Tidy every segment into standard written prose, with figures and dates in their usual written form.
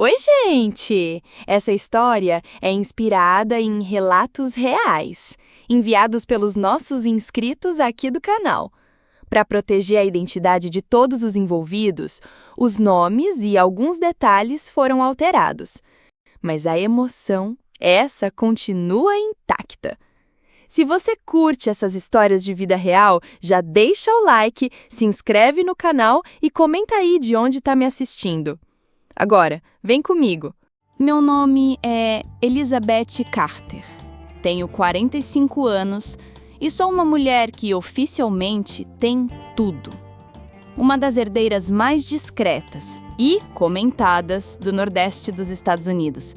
Oi, gente! Essa história é inspirada em relatos reais, enviados pelos nossos inscritos aqui do canal. Para proteger a identidade de todos os envolvidos, os nomes e alguns detalhes foram alterados. Mas a emoção, essa continua intacta. Se você curte essas histórias de vida real, já deixa o like, se inscreve no canal e comenta aí de onde está me assistindo. Agora, vem comigo. Meu nome é Elizabeth Carter. Tenho 45 anos e sou uma mulher que oficialmente tem tudo. Uma das herdeiras mais discretas e comentadas do Nordeste dos Estados Unidos.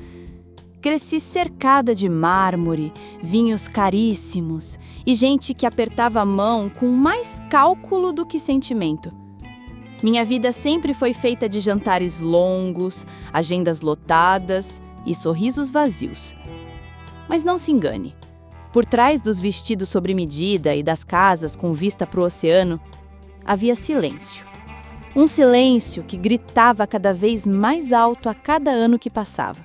Cresci cercada de mármore, vinhos caríssimos e gente que apertava a mão com mais cálculo do que sentimento. Minha vida sempre foi feita de jantares longos, agendas lotadas e sorrisos vazios. Mas não se engane, por trás dos vestidos sob medida e das casas com vista para o oceano, havia silêncio. Um silêncio que gritava cada vez mais alto a cada ano que passava.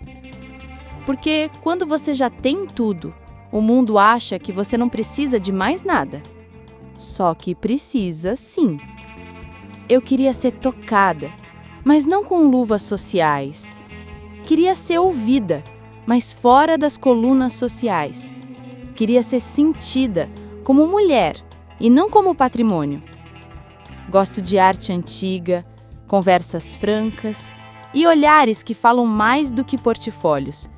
Porque quando você já tem tudo, o mundo acha que você não precisa de mais nada. Só que precisa, sim. Eu queria ser tocada, mas não com luvas sociais. Queria ser ouvida, mas fora das colunas sociais. Queria ser sentida como mulher e não como patrimônio. Gosto de arte antiga, conversas francas e olhares que falam mais do que portfólios.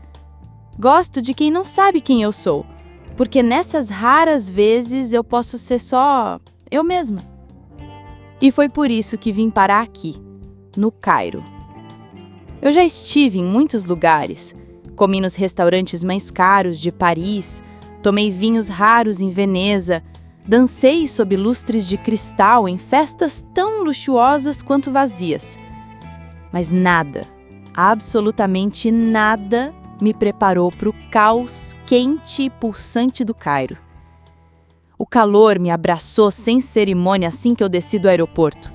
Gosto de quem não sabe quem eu sou, porque nessas raras vezes eu posso ser só eu mesma. E foi por isso que vim parar aqui, no Cairo. Eu já estive em muitos lugares, comi nos restaurantes mais caros de Paris, tomei vinhos raros em Veneza, dancei sob lustres de cristal em festas tão luxuosas quanto vazias. Mas nada, absolutamente nada, me preparou para o caos quente e pulsante do Cairo. O calor me abraçou sem cerimônia assim que eu desci do aeroporto.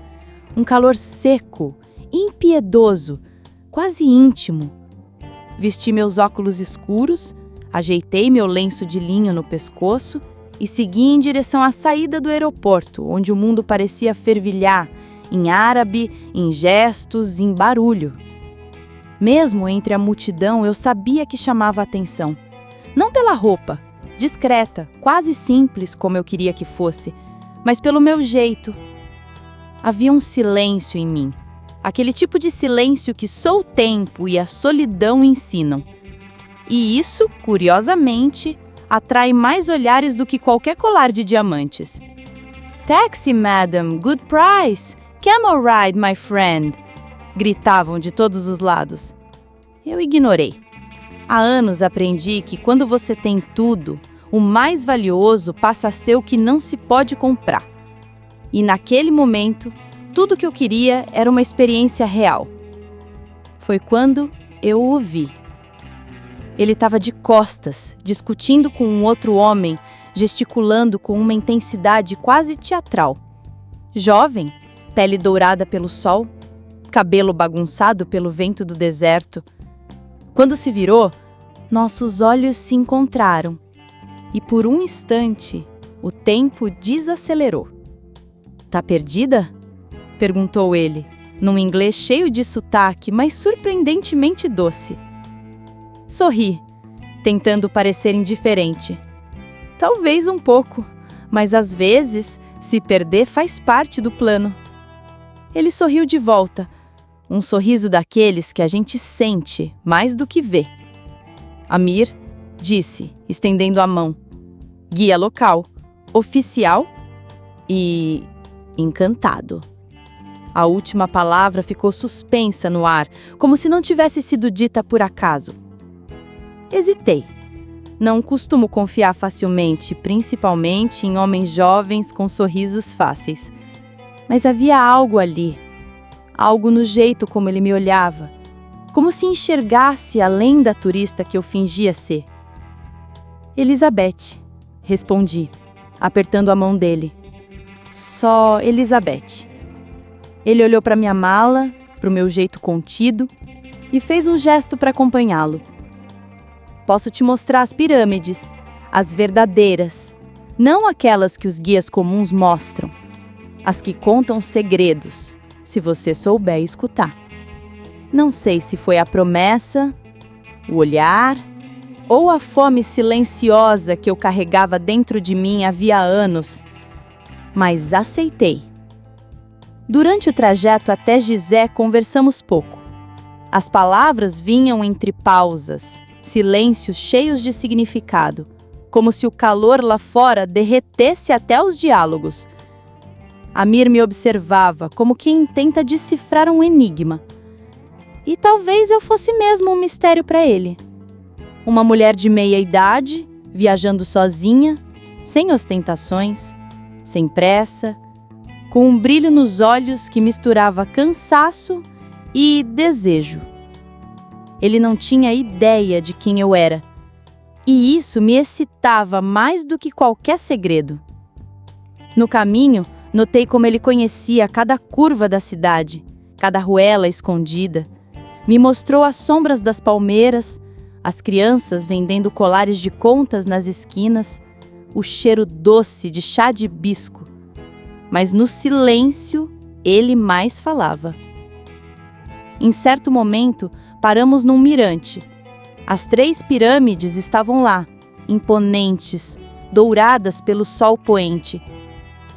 Um calor seco, impiedoso, quase íntimo. Vesti meus óculos escuros, ajeitei meu lenço de linho no pescoço e segui em direção à saída do aeroporto, onde o mundo parecia fervilhar, em árabe, em gestos, em barulho. Mesmo entre a multidão, eu sabia que chamava a atenção. Não pela roupa, discreta, quase simples como eu queria que fosse, mas pelo meu jeito. Havia um silêncio em mim, aquele tipo de silêncio que só o tempo e a solidão ensinam. E isso, curiosamente, atrai mais olhares do que qualquer colar de diamantes. "Taxi, madam, good price, camel ride, my friend", gritavam de todos os lados. Eu ignorei. Há anos aprendi que quando você tem tudo, o mais valioso passa a ser o que não se pode comprar. E naquele momento, tudo que eu queria era uma experiência real. Foi quando eu o vi. Ele estava de costas, discutindo com um outro homem, gesticulando com uma intensidade quase teatral. Jovem, pele dourada pelo sol, cabelo bagunçado pelo vento do deserto. Quando se virou, nossos olhos se encontraram e por um instante o tempo desacelerou. "Tá perdida?" perguntou ele, num inglês cheio de sotaque, mas surpreendentemente doce. Sorri, tentando parecer indiferente. Talvez um pouco, mas às vezes se perder faz parte do plano. Ele sorriu de volta, um sorriso daqueles que a gente sente mais do que vê. "Amir", disse, estendendo a mão. "Guia local, oficial e encantado." A última palavra ficou suspensa no ar, como se não tivesse sido dita por acaso. Hesitei. Não costumo confiar facilmente, principalmente em homens jovens com sorrisos fáceis. Mas havia algo ali, algo no jeito como ele me olhava, como se enxergasse além da turista que eu fingia ser. "Elizabeth", respondi, apertando a mão dele. "Só Elizabeth." Ele olhou para minha mala, para o meu jeito contido, e fez um gesto para acompanhá-lo. Posso te mostrar as pirâmides, as verdadeiras, não aquelas que os guias comuns mostram, as que contam segredos, se você souber escutar. Não sei se foi a promessa, o olhar ou a fome silenciosa que eu carregava dentro de mim havia anos, mas aceitei. Durante o trajeto até Gizé conversamos pouco. As palavras vinham entre pausas, silêncios cheios de significado, como se o calor lá fora derretesse até os diálogos. Amir me observava como quem tenta decifrar um enigma. E talvez eu fosse mesmo um mistério para ele. Uma mulher de meia idade, viajando sozinha, sem ostentações, sem pressa, com um brilho nos olhos que misturava cansaço e desejo. Ele não tinha ideia de quem eu era, e isso me excitava mais do que qualquer segredo. No caminho, notei como ele conhecia cada curva da cidade, cada ruela escondida. Me mostrou as sombras das palmeiras, as crianças vendendo colares de contas nas esquinas, o cheiro doce de chá de hibisco. Mas no silêncio, ele mais falava. Em certo momento, paramos num mirante. As 3 pirâmides estavam lá, imponentes, douradas pelo sol poente.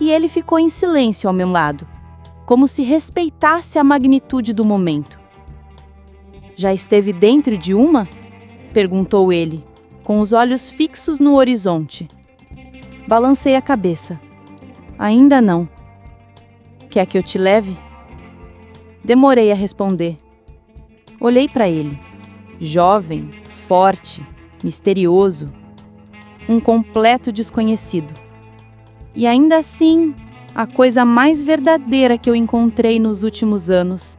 E ele ficou em silêncio ao meu lado, como se respeitasse a magnitude do momento. Já esteve dentro de uma? Perguntou ele, com os olhos fixos no horizonte. Balancei a cabeça. Ainda não. Quer que eu te leve? Demorei a responder. Olhei para ele. Jovem, forte, misterioso. Um completo desconhecido. E ainda assim, a coisa mais verdadeira que eu encontrei nos últimos anos.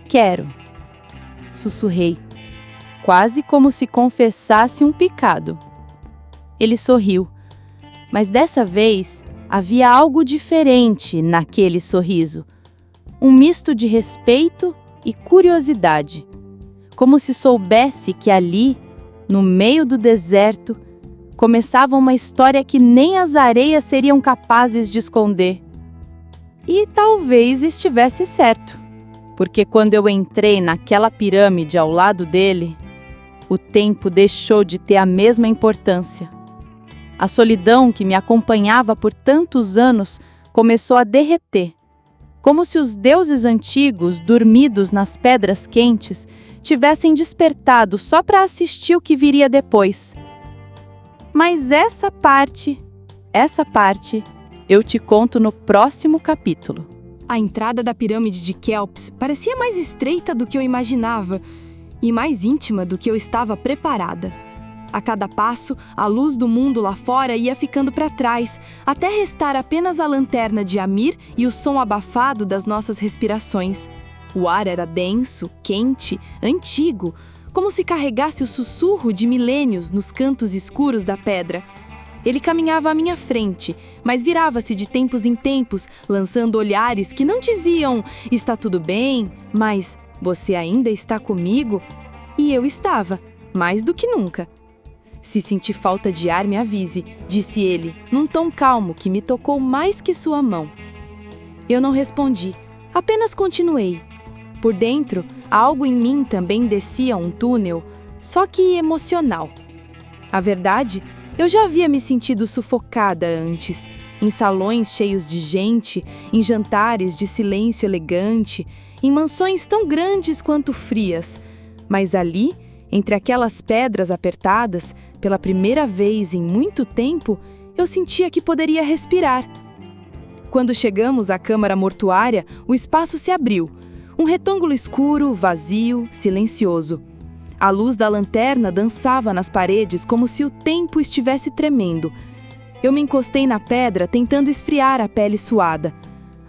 Quero. Sussurrei, quase como se confessasse um pecado. Ele sorriu, mas dessa vez havia algo diferente naquele sorriso. Um misto de respeito e curiosidade, como se soubesse que ali, no meio do deserto, começava uma história que nem as areias seriam capazes de esconder. E talvez estivesse certo, porque quando eu entrei naquela pirâmide ao lado dele, o tempo deixou de ter a mesma importância. A solidão que me acompanhava por tantos anos começou a derreter, como se os deuses antigos, dormidos nas pedras quentes, tivessem despertado só para assistir o que viria depois. Mas essa parte, eu te conto no próximo capítulo. A entrada da pirâmide de Quéops parecia mais estreita do que eu imaginava e mais íntima do que eu estava preparada. A cada passo, a luz do mundo lá fora ia ficando para trás, até restar apenas a lanterna de Amir e o som abafado das nossas respirações. O ar era denso, quente, antigo, como se carregasse o sussurro de milênios nos cantos escuros da pedra. Ele caminhava à minha frente, mas virava-se de tempos em tempos, lançando olhares que não diziam "está tudo bem", mas "você ainda está comigo?" E eu estava, mais do que nunca. "Se sentir falta de ar, me avise", disse ele, num tom calmo que me tocou mais que sua mão. Eu não respondi, apenas continuei. Por dentro, algo em mim também descia um túnel, só que emocional. A verdade, eu já havia me sentido sufocada antes, em salões cheios de gente, em jantares de silêncio elegante, em mansões tão grandes quanto frias. Mas ali, entre aquelas pedras apertadas, pela primeira vez em muito tempo, eu sentia que poderia respirar. Quando chegamos à câmara mortuária, o espaço se abriu. Um retângulo escuro, vazio, silencioso. A luz da lanterna dançava nas paredes como se o tempo estivesse tremendo. Eu me encostei na pedra, tentando esfriar a pele suada.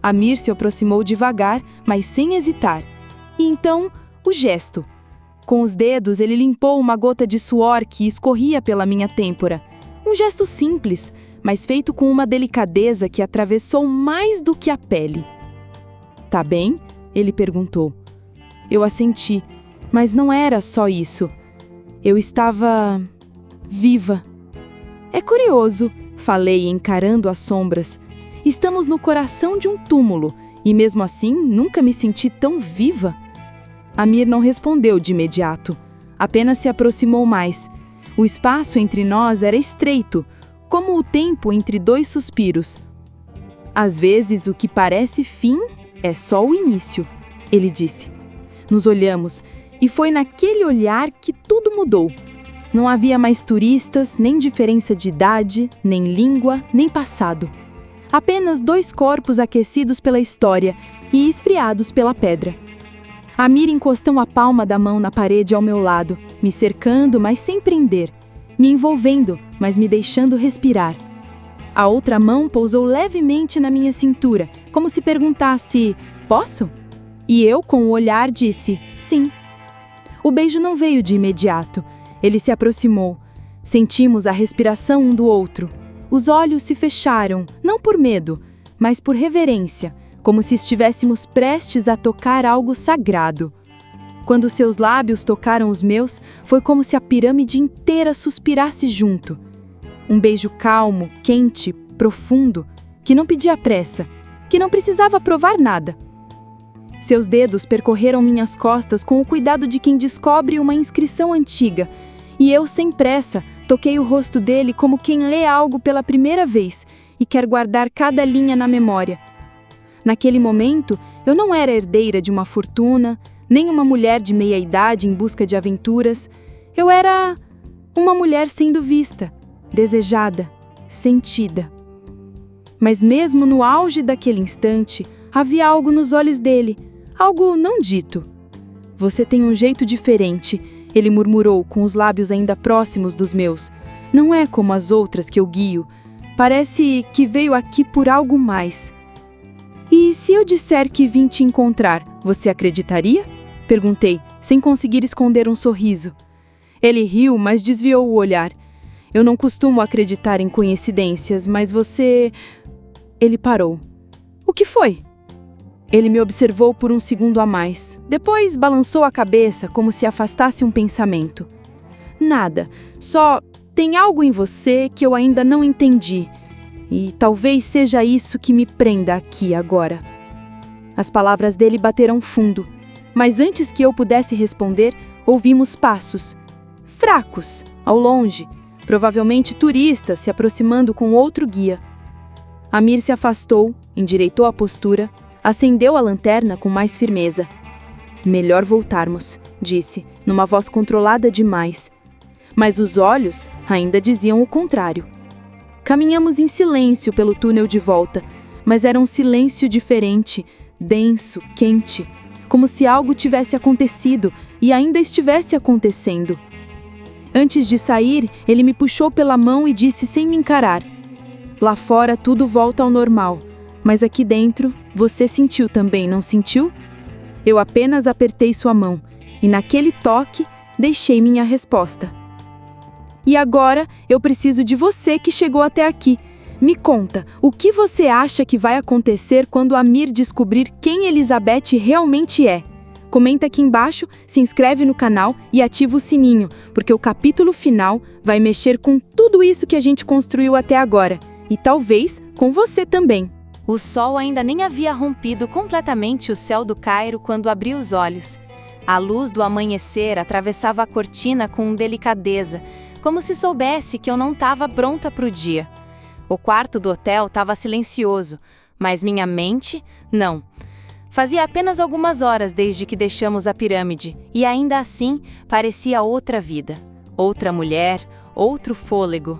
Amir se aproximou devagar, mas sem hesitar. E então, o gesto. Com os dedos, ele limpou uma gota de suor que escorria pela minha têmpora. Um gesto simples, mas feito com uma delicadeza que atravessou mais do que a pele. "Tá bem?" ele perguntou. Eu assenti, Mas não era só isso. Eu estava viva. É curioso, falei, encarando as sombras. Estamos no coração de um túmulo, e mesmo assim nunca me senti tão viva. Amir não respondeu de imediato, apenas se aproximou mais. O espaço entre nós era estreito, como o tempo entre dois suspiros. Às vezes o que parece fim é só o início, ele disse. Nos olhamos, e foi naquele olhar que tudo mudou. Não havia mais turistas, nem diferença de idade, nem língua, nem passado. Apenas dois corpos aquecidos pela história e esfriados pela pedra. Amir encostou a palma da mão na parede ao meu lado, me cercando, mas sem prender, me envolvendo, mas me deixando respirar. A outra mão pousou levemente na minha cintura, como se perguntasse: posso? E eu, com o olhar, disse: sim. O beijo não veio de imediato. Ele se aproximou. Sentimos a respiração um do outro. Os olhos se fecharam, não por medo, mas por reverência, como se estivéssemos prestes a tocar algo sagrado. Quando seus lábios tocaram os meus, foi como se a pirâmide inteira suspirasse junto. Um beijo calmo, quente, profundo, que não pedia pressa, que não precisava provar nada. Seus dedos percorreram minhas costas com o cuidado de quem descobre uma inscrição antiga, e eu, sem pressa, toquei o rosto dele como quem lê algo pela primeira vez e quer guardar cada linha na memória. Naquele momento, eu não era herdeira de uma fortuna, nem uma mulher de meia-idade em busca de aventuras. Eu era uma mulher sendo vista, desejada, sentida. Mas mesmo no auge daquele instante, havia algo nos olhos dele, algo não dito. Você tem um jeito diferente, ele murmurou com os lábios ainda próximos dos meus. Não é como as outras que eu guio. Parece que veio aqui por algo mais. E se eu disser que vim te encontrar, você acreditaria? Perguntei, sem conseguir esconder um sorriso. Ele riu, mas desviou o olhar. Eu não costumo acreditar em coincidências, mas você... Ele parou. O que foi? Ele me observou por um segundo a mais. Depois balançou a cabeça como se afastasse um pensamento. Nada, só tem algo em você que eu ainda não entendi. E talvez seja isso que me prenda aqui agora. As palavras dele bateram fundo, mas antes que eu pudesse responder, ouvimos passos. Fracos, ao longe, provavelmente turistas se aproximando com outro guia. Amir se afastou, endireitou a postura, acendeu a lanterna com mais firmeza. Melhor voltarmos, disse, numa voz controlada demais. Mas os olhos ainda diziam o contrário. Caminhamos em silêncio pelo túnel de volta, mas era um silêncio diferente, denso, quente, como se algo tivesse acontecido e ainda estivesse acontecendo. Antes de sair, ele me puxou pela mão e disse sem me encarar: lá fora tudo volta ao normal, mas aqui dentro você sentiu também, não sentiu? Eu apenas apertei sua mão e naquele toque deixei minha resposta. E agora eu preciso de você que chegou até aqui. Me conta, o que você acha que vai acontecer quando Amir descobrir quem Elizabeth realmente é? Comenta aqui embaixo, se inscreve no canal e ativa o sininho, porque o capítulo final vai mexer com tudo isso que a gente construiu até agora. E talvez com você também. O sol ainda nem havia rompido completamente o céu do Cairo quando abri os olhos. A luz do amanhecer atravessava a cortina com delicadeza, como se soubesse que eu não estava pronta para o dia. O quarto do hotel estava silencioso, mas minha mente, não. Fazia apenas algumas horas desde que deixamos a pirâmide, e ainda assim parecia outra vida, outra mulher, outro fôlego.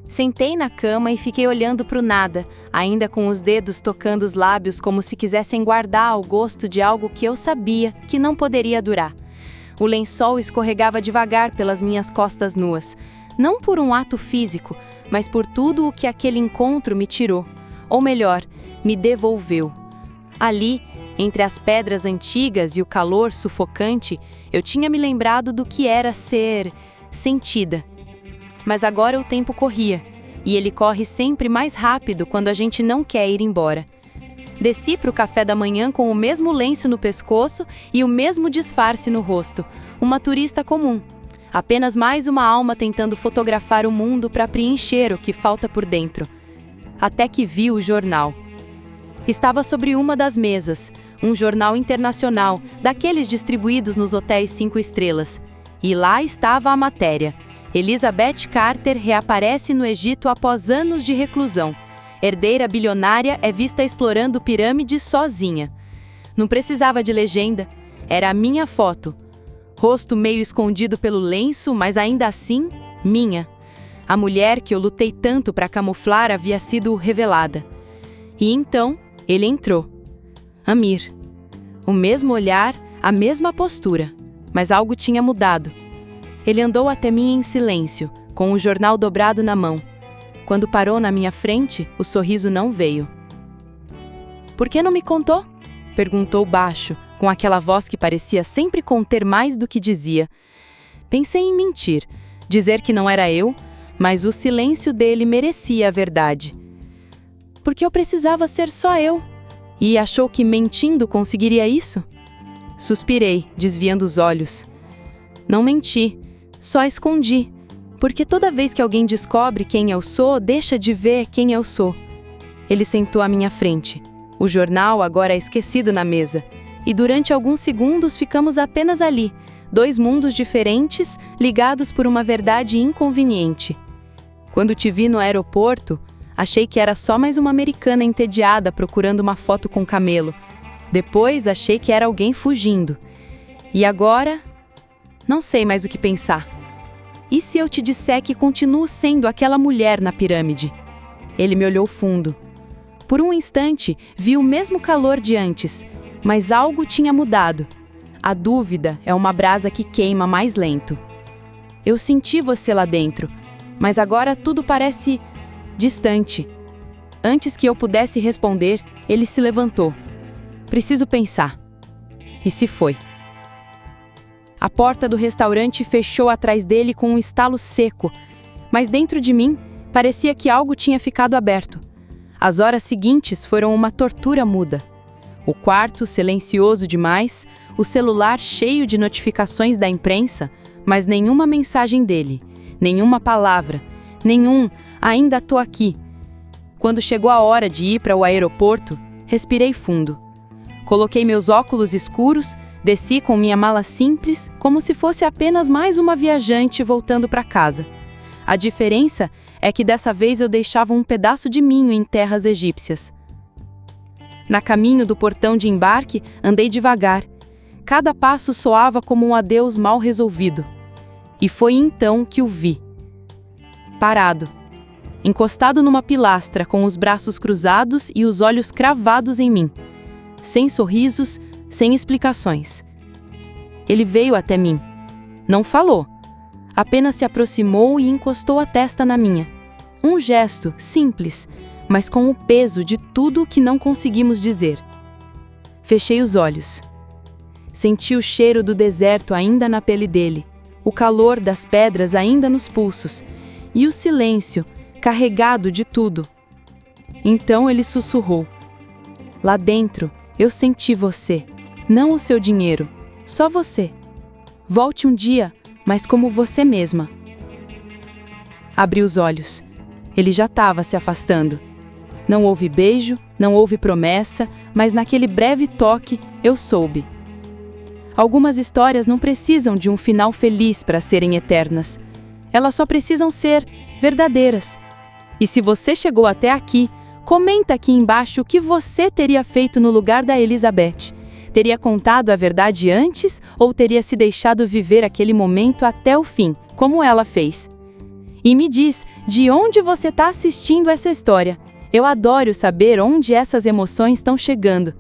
Sentei na cama e fiquei olhando para o nada, ainda com os dedos tocando os lábios como se quisessem guardar o gosto de algo que eu sabia que não poderia durar. O lençol escorregava devagar pelas minhas costas nuas, não por um ato físico, mas por tudo o que aquele encontro me tirou, ou melhor, me devolveu. Ali, entre as pedras antigas e o calor sufocante, eu tinha me lembrado do que era ser sentida. Mas agora o tempo corria, e ele corre sempre mais rápido quando a gente não quer ir embora. Desci para o café da manhã com o mesmo lenço no pescoço e o mesmo disfarce no rosto, uma turista comum. Apenas mais uma alma tentando fotografar o mundo para preencher o que falta por dentro. Até que vi o jornal. Estava sobre uma das mesas, um jornal internacional, daqueles distribuídos nos hotéis 5 estrelas. E lá estava a matéria. Elizabeth Carter reaparece no Egito após anos de reclusão. Herdeira bilionária é vista explorando pirâmides sozinha. Não precisava de legenda, era a minha foto. Rosto meio escondido pelo lenço, mas ainda assim, minha. A mulher que eu lutei tanto para camuflar havia sido revelada. E então, ele entrou. Amir. O mesmo olhar, a mesma postura, mas algo tinha mudado. Ele andou até mim em silêncio, com o jornal dobrado na mão. Quando parou na minha frente, o sorriso não veio. "Por que não me contou?" perguntou baixo, com aquela voz que parecia sempre conter mais do que dizia. Pensei em mentir, dizer que não era eu, mas o silêncio dele merecia a verdade. Porque eu precisava ser só eu. E achou que mentindo conseguiria isso? Suspirei, desviando os olhos. Não menti, só escondi. Porque toda vez que alguém descobre quem eu sou, deixa de ver quem eu sou. Ele sentou à minha frente. O jornal agora é esquecido na mesa. E durante alguns segundos ficamos apenas ali, 2 mundos diferentes, ligados por uma verdade inconveniente. Quando te vi no aeroporto, achei que era só mais uma americana entediada procurando uma foto com camelo. Depois achei que era alguém fugindo. E agora, não sei mais o que pensar. E se eu te disser que continuo sendo aquela mulher na pirâmide? Ele me olhou fundo. Por um instante, vi o mesmo calor de antes, mas algo tinha mudado. A dúvida é uma brasa que queima mais lento. Eu senti você lá dentro, mas agora tudo parece distante. Antes que eu pudesse responder, ele se levantou. Preciso pensar. E se foi. A porta do restaurante fechou atrás dele com um estalo seco, mas dentro de mim parecia que algo tinha ficado aberto. As horas seguintes foram uma tortura muda. O quarto silencioso demais, o celular cheio de notificações da imprensa, mas nenhuma mensagem dele, nenhuma palavra, nenhum "ainda tô aqui". Quando chegou a hora de ir para o aeroporto, respirei fundo. Coloquei meus óculos escuros, desci com minha mala simples, como se fosse apenas mais uma viajante voltando para casa. A diferença é que dessa vez eu deixava um pedaço de mim em terras egípcias. Na caminho do portão de embarque, andei devagar. Cada passo soava como um adeus mal resolvido. E foi então que o vi. Parado, encostado numa pilastra com os braços cruzados e os olhos cravados em mim. Sem sorrisos, sem explicações. Ele veio até mim. Não falou. Apenas se aproximou e encostou a testa na minha. Um gesto simples, mas com o peso de tudo o que não conseguimos dizer. Fechei os olhos. Senti o cheiro do deserto ainda na pele dele, o calor das pedras ainda nos pulsos, e o silêncio, carregado de tudo. Então ele sussurrou. Lá dentro, eu senti você, não o seu dinheiro, só você. Volte um dia, mas como você mesma. Abri os olhos. Ele já estava se afastando. Não houve beijo, não houve promessa, mas naquele breve toque eu soube. Algumas histórias não precisam de um final feliz para serem eternas. Elas só precisam ser verdadeiras. E se você chegou até aqui, comenta aqui embaixo o que você teria feito no lugar da Elizabeth. Teria contado a verdade antes ou teria se deixado viver aquele momento até o fim, como ela fez? E me diz de onde você está assistindo essa história. Eu adoro saber onde essas emoções estão chegando.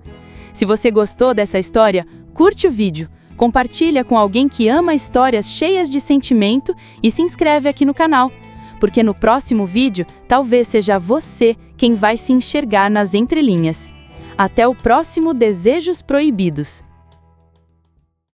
Se você gostou dessa história, curte o vídeo, compartilha com alguém que ama histórias cheias de sentimento e se inscreve aqui no canal. Porque no próximo vídeo, talvez seja você quem vai se enxergar nas entrelinhas. Até o próximo Desejos Proibidos!